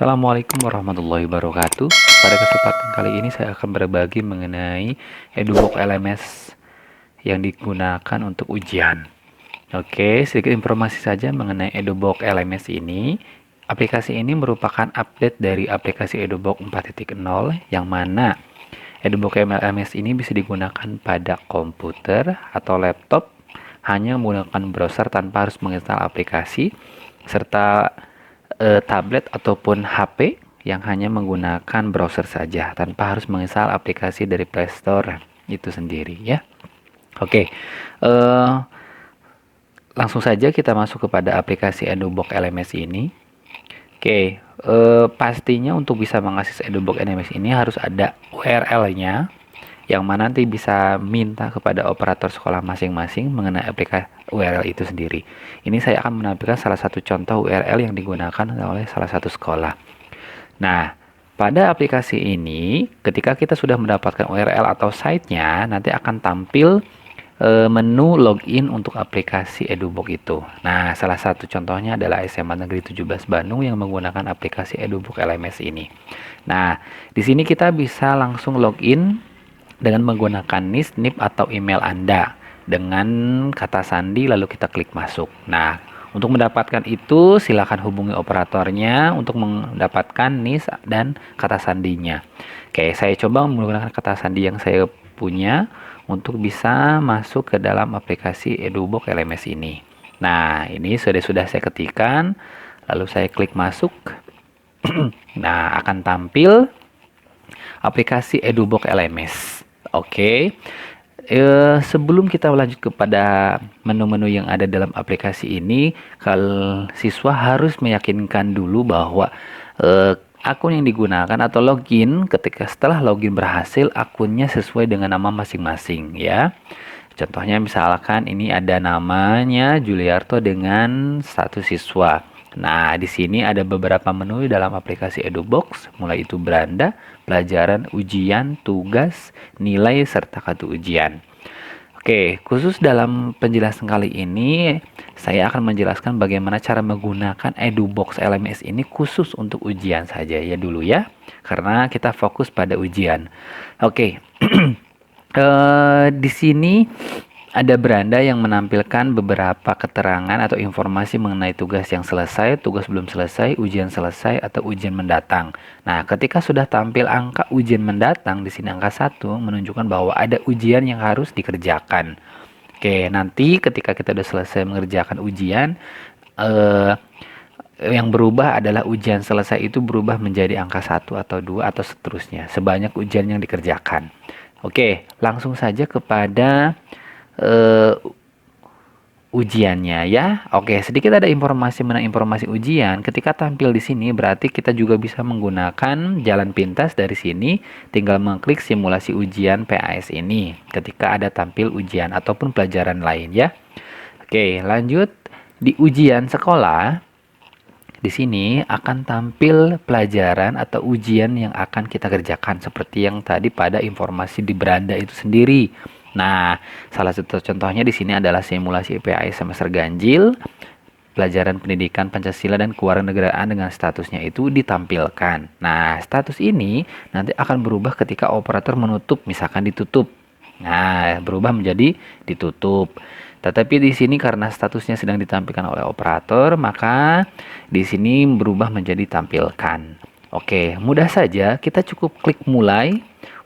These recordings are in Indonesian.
Assalamualaikum warahmatullahi wabarakatuh. Pada kesempatan kali ini saya akan berbagi mengenai EduBook LMS yang digunakan untuk ujian. Oke, sedikit informasi saja mengenai EduBook LMS ini. Aplikasi ini merupakan update dari aplikasi EduBook 4.0 yang mana EduBook LMS ini bisa digunakan pada komputer atau laptop hanya menggunakan browser tanpa harus menginstal aplikasi, serta tablet ataupun HP yang hanya menggunakan browser saja tanpa harus menginstal aplikasi dari Play Store itu sendiri ya. Oke, langsung saja kita masuk kepada aplikasi EduBook LMS ini. Oke, pastinya untuk bisa mengakses EduBook LMS ini harus ada URL-nya, yang mana nanti bisa minta kepada operator sekolah masing-masing mengenai aplikasi URL itu sendiri. Ini saya akan menampilkan salah satu contoh URL yang digunakan oleh salah satu sekolah. Nah, pada aplikasi ini, ketika kita sudah mendapatkan URL atau site-nya, nanti akan tampil menu login untuk aplikasi EduBook itu. Nah, salah satu contohnya adalah SMA Negeri 17 Bandung yang menggunakan aplikasi EduBook LMS ini. Nah, di sini kita bisa langsung login dengan menggunakan NIS, NIP, atau email Anda dengan kata sandi, lalu kita klik masuk. Nah, untuk mendapatkan itu silakan hubungi operatornya untuk mendapatkan NIS dan kata sandinya. Oke, saya coba menggunakan kata sandi yang saya punya untuk bisa masuk ke dalam aplikasi EduBook LMS ini. Nah, ini sudah saya ketikkan, lalu saya klik masuk. Nah, akan tampil aplikasi EduBook LMS. Oke, sebelum kita lanjut kepada menu-menu yang ada dalam aplikasi ini, kalau siswa harus meyakinkan dulu bahwa akun yang digunakan atau login, ketika setelah login berhasil, akunnya sesuai dengan nama masing-masing ya. Contohnya misalkan ini ada namanya Juliarto dengan status siswa. Nah, di sini ada beberapa menu dalam aplikasi EduBox, mulai itu beranda, pelajaran, ujian, tugas, nilai, serta kartu ujian. Oke, khusus dalam penjelasan kali ini, saya akan menjelaskan bagaimana cara menggunakan EduBox LMS ini khusus untuk ujian saja ya dulu ya, karena kita fokus pada ujian. Oke, di sini ada beranda yang menampilkan beberapa keterangan atau informasi mengenai tugas yang selesai, tugas belum selesai, ujian selesai, atau ujian mendatang. Nah, ketika sudah tampil angka ujian mendatang, di sini angka 1 menunjukkan bahwa ada ujian yang harus dikerjakan. Oke, nanti ketika kita sudah selesai mengerjakan ujian, yang berubah adalah ujian selesai itu berubah menjadi angka 1 atau 2 atau seterusnya, sebanyak ujian yang dikerjakan. Oke, langsung saja kepada ujiannya ya. Oke, sedikit ada informasi mengenai informasi ujian. Ketika tampil di sini berarti kita juga bisa menggunakan jalan pintas dari sini, tinggal mengklik simulasi ujian PAS ini ketika ada tampil ujian ataupun pelajaran lain ya. Oke, lanjut di ujian sekolah. Di sini akan tampil pelajaran atau ujian yang akan kita kerjakan seperti yang tadi pada informasi di beranda itu sendiri. Nah, salah satu contohnya di sini adalah simulasi PAS semester ganjil, pelajaran pendidikan Pancasila dan kewarganegaraan dengan statusnya itu ditampilkan. Nah, status ini nanti akan berubah ketika operator menutup, misalkan ditutup. Nah, berubah menjadi ditutup. Tetapi di sini karena statusnya sedang ditampilkan oleh operator, maka di sini berubah menjadi tampilkan. Oke, mudah saja, kita cukup klik mulai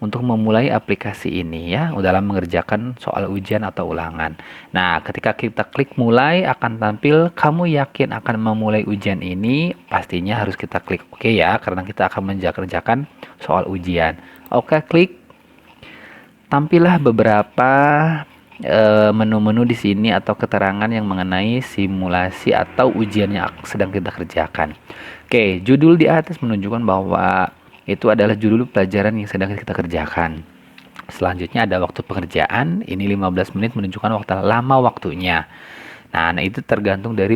untuk memulai aplikasi ini ya dalam mengerjakan soal ujian atau ulangan. Nah, ketika kita klik mulai akan tampil kamu yakin akan memulai ujian ini, pastinya harus kita klik oke ya karena kita akan mengerjakan soal ujian. Oke, klik. Tampillah beberapa menu-menu di sini atau keterangan yang mengenai simulasi atau ujian yang sedang kita kerjakan. Oke, judul di atas menunjukkan bahwa itu adalah judul pelajaran yang sedang kita kerjakan. Selanjutnya ada waktu pengerjaan, ini 15 menit menunjukkan lama waktunya. Nah, itu tergantung dari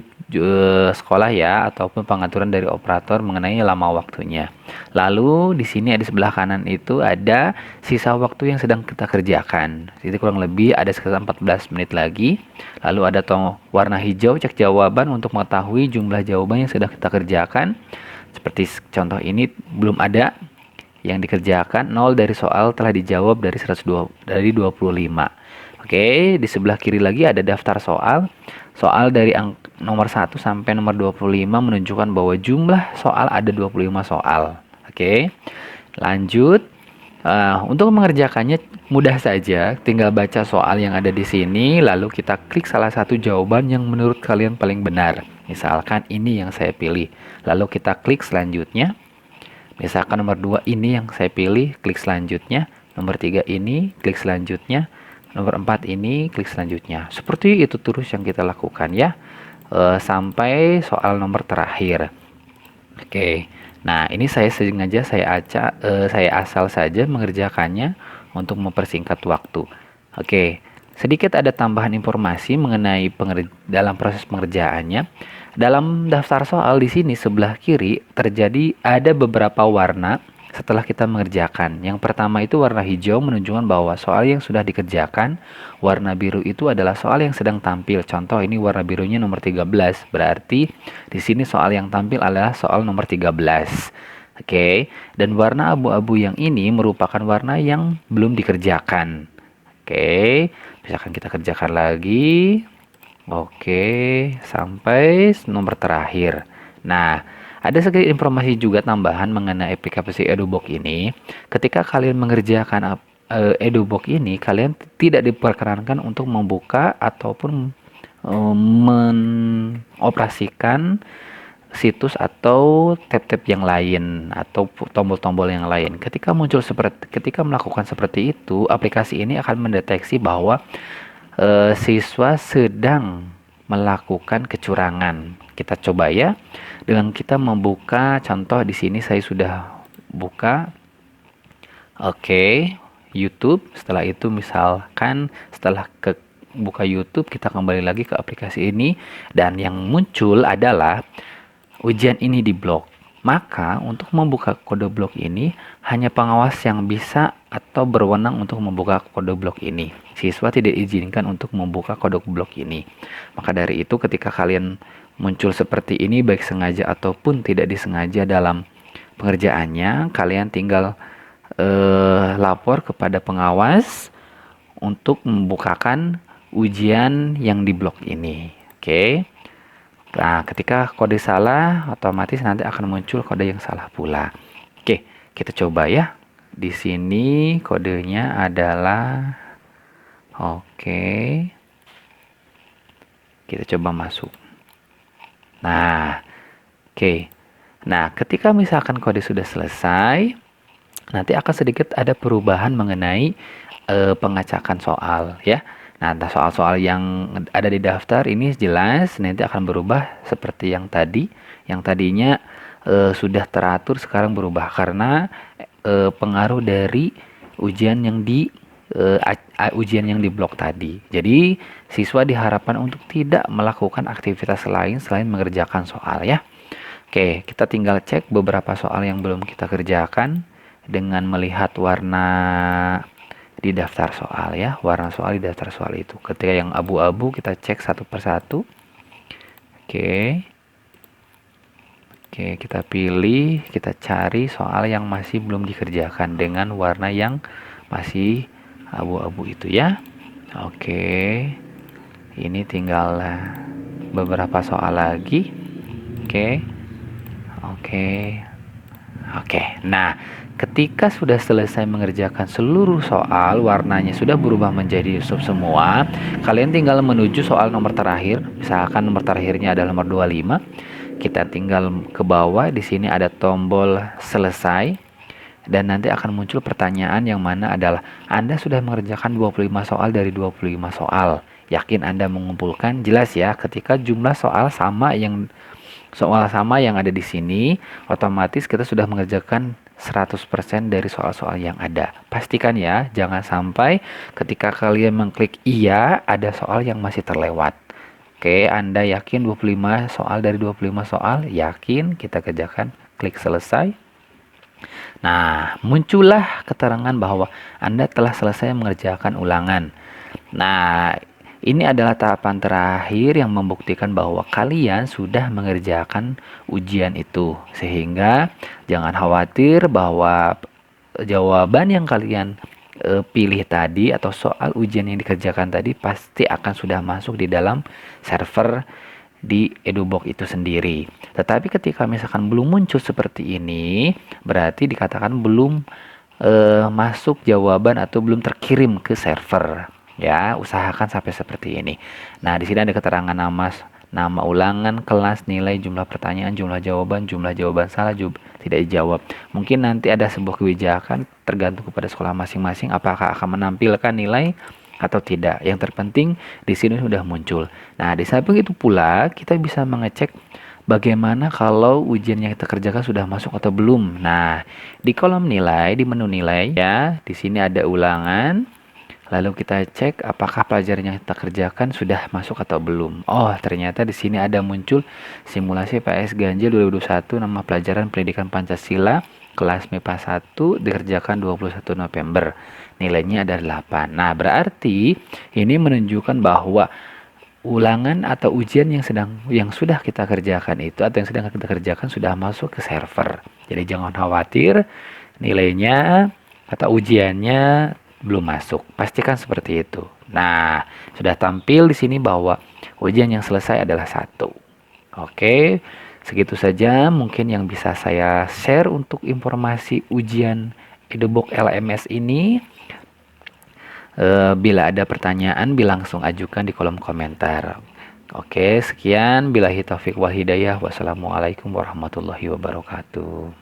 sekolah ya ataupun pengaturan dari operator mengenai lama waktunya. Lalu di sini ada sebelah kanan itu ada sisa waktu yang sedang kita kerjakan. Itu kurang lebih ada sekitar 14 menit lagi. Lalu ada warna hijau cek jawaban untuk mengetahui jumlah jawaban yang sedang kita kerjakan. Seperti contoh ini belum ada yang dikerjakan, 0 dari soal telah dijawab dari 102 dari 25. Oke, di sebelah kiri lagi ada daftar soal. Soal dari nomor 1 sampai nomor 25 menunjukkan bahwa jumlah soal ada 25 soal. Oke. Lanjut. Untuk mengerjakannya mudah saja, tinggal baca soal yang ada di sini, lalu kita klik salah satu jawaban yang menurut kalian paling benar. Misalkan ini yang saya pilih, lalu kita klik selanjutnya. Misalkan nomor 2 ini yang saya pilih, klik selanjutnya. Nomor 3 ini, klik selanjutnya. Nomor 4 ini, klik selanjutnya. Seperti itu terus yang kita lakukan ya, sampai soal nomor terakhir. Oke. Nah, ini saya sengaja saya asal saja mengerjakannya untuk mempersingkat waktu. Oke, sedikit ada tambahan informasi mengenai dalam proses pengerjaannya. Dalam daftar soal di sini sebelah kiri terjadi ada beberapa warna setelah kita mengerjakan. Yang pertama itu warna hijau menunjukkan bahwa soal yang sudah dikerjakan. Warna biru itu adalah soal yang sedang tampil. Contoh ini warna birunya nomor 13. Berarti di sini soal yang tampil adalah soal nomor 13. Oke, dan warna abu-abu yang ini merupakan warna yang belum dikerjakan. Oke, misalkan kita kerjakan lagi. Oke, sampai nomor terakhir. Nah, ada sedikit informasi juga tambahan mengenai aplikasi EduBox ini. Ketika kalian mengerjakan EduBox ini, kalian tidak diperkenankan untuk membuka ataupun mengoperasikan situs atau tab-tab yang lain atau tombol-tombol yang lain. Ketika melakukan seperti itu, aplikasi ini akan mendeteksi bahwa siswa sedang melakukan kecurangan. Kita coba ya, dengan kita membuka contoh di sini saya sudah buka. Oke, YouTube. Setelah itu misalkan setelah buka YouTube, kita kembali lagi ke aplikasi ini dan yang muncul adalah ujian ini diblok. Maka untuk membuka kode blok ini hanya pengawas yang bisa atau berwenang untuk membuka kode blok ini. Siswa tidak diizinkan untuk membuka kode blok ini. Maka dari itu ketika kalian muncul seperti ini baik sengaja ataupun tidak disengaja dalam pengerjaannya, kalian tinggal lapor kepada pengawas untuk membukakan ujian yang diblok ini. Oke. Nah, ketika kode salah, otomatis nanti akan muncul kode yang salah pula. Oke, kita coba ya. Di sini kodenya adalah oke. Kita coba masuk. Nah, oke. Nah, ketika misalkan kode sudah selesai, nanti akan sedikit ada perubahan mengenai pengacakan soal ya. Nah, soal-soal yang ada di daftar ini jelas nanti akan berubah seperti yang tadi. Yang tadinya sudah teratur sekarang berubah karena pengaruh dari ujian yang diblok tadi. Jadi, siswa diharapkan untuk tidak melakukan aktivitas lain selain mengerjakan soal ya. Oke, kita tinggal cek beberapa soal yang belum kita kerjakan dengan melihat warna di daftar soal ya, warna soal di daftar soal itu. Ketika yang abu-abu kita cek satu persatu. Oke, kita pilih, kita cari soal yang masih belum dikerjakan dengan warna yang masih abu-abu itu ya. Oke, ini tinggal beberapa soal lagi. Oke, nah ketika sudah selesai mengerjakan seluruh soal, warnanya sudah berubah menjadi semua, kalian tinggal menuju soal nomor terakhir. Misalkan nomor terakhirnya adalah nomor 25. Kita tinggal ke bawah, di sini ada tombol selesai. Dan nanti akan muncul pertanyaan yang mana adalah Anda sudah mengerjakan 25 soal dari 25 soal. Yakin Anda mengumpulkan? Jelas ya, ketika jumlah soal sama yang ada di sini, otomatis kita sudah mengerjakan 100% dari soal-soal yang ada. Pastikan ya, jangan sampai ketika kalian mengklik iya, ada soal yang masih terlewat. Oke, Anda yakin 25 soal dari 25 soal? Yakin, kita kerjakan, klik selesai. Nah, muncullah keterangan bahwa Anda telah selesai mengerjakan ulangan. Nah, Ini adalah tahapan terakhir yang membuktikan bahwa kalian sudah mengerjakan ujian itu. Sehingga jangan khawatir bahwa jawaban yang kalian pilih tadi atau soal ujian yang dikerjakan tadi pasti akan sudah masuk di dalam server di EduBox itu sendiri. Tetapi ketika misalkan belum muncul seperti ini, berarti dikatakan belum masuk jawaban atau belum terkirim ke server. Ya, usahakan sampai seperti ini. Nah, di sini ada keterangan nama ulangan, kelas, nilai, jumlah pertanyaan, jumlah jawaban salah, tidak dijawab. Mungkin nanti ada sebuah kebijakan tergantung kepada sekolah masing-masing apakah akan menampilkan nilai atau tidak. Yang terpenting di sini sudah muncul. Nah, di samping itu pula kita bisa mengecek bagaimana kalau ujian yang kita kerjakan sudah masuk atau belum. Nah, di kolom nilai, di menu nilai ya, di sini ada ulangan. Lalu kita cek apakah pelajaran yang kita kerjakan sudah masuk atau belum. Oh, ternyata di sini ada muncul simulasi PS Ganjil 2021 nama pelajaran Pendidikan Pancasila kelas MIPA 1 dikerjakan 21 November. Nilainya ada 8. Nah, berarti ini menunjukkan bahwa ulangan atau ujian yang sudah kita kerjakan itu atau yang sedang kita kerjakan sudah masuk ke server. Jadi jangan khawatir nilainya atau ujiannya belum masuk. Pastikan seperti itu. Nah, sudah tampil di sini bahwa ujian yang selesai adalah 1. Oke, segitu saja mungkin yang bisa saya share untuk informasi ujian EduBox LMS ini. Bila ada pertanyaan, langsung ajukan di kolom komentar. Oke, sekian. Billahi taufiq wal hidayah. Wassalamualaikum warahmatullahi wabarakatuh.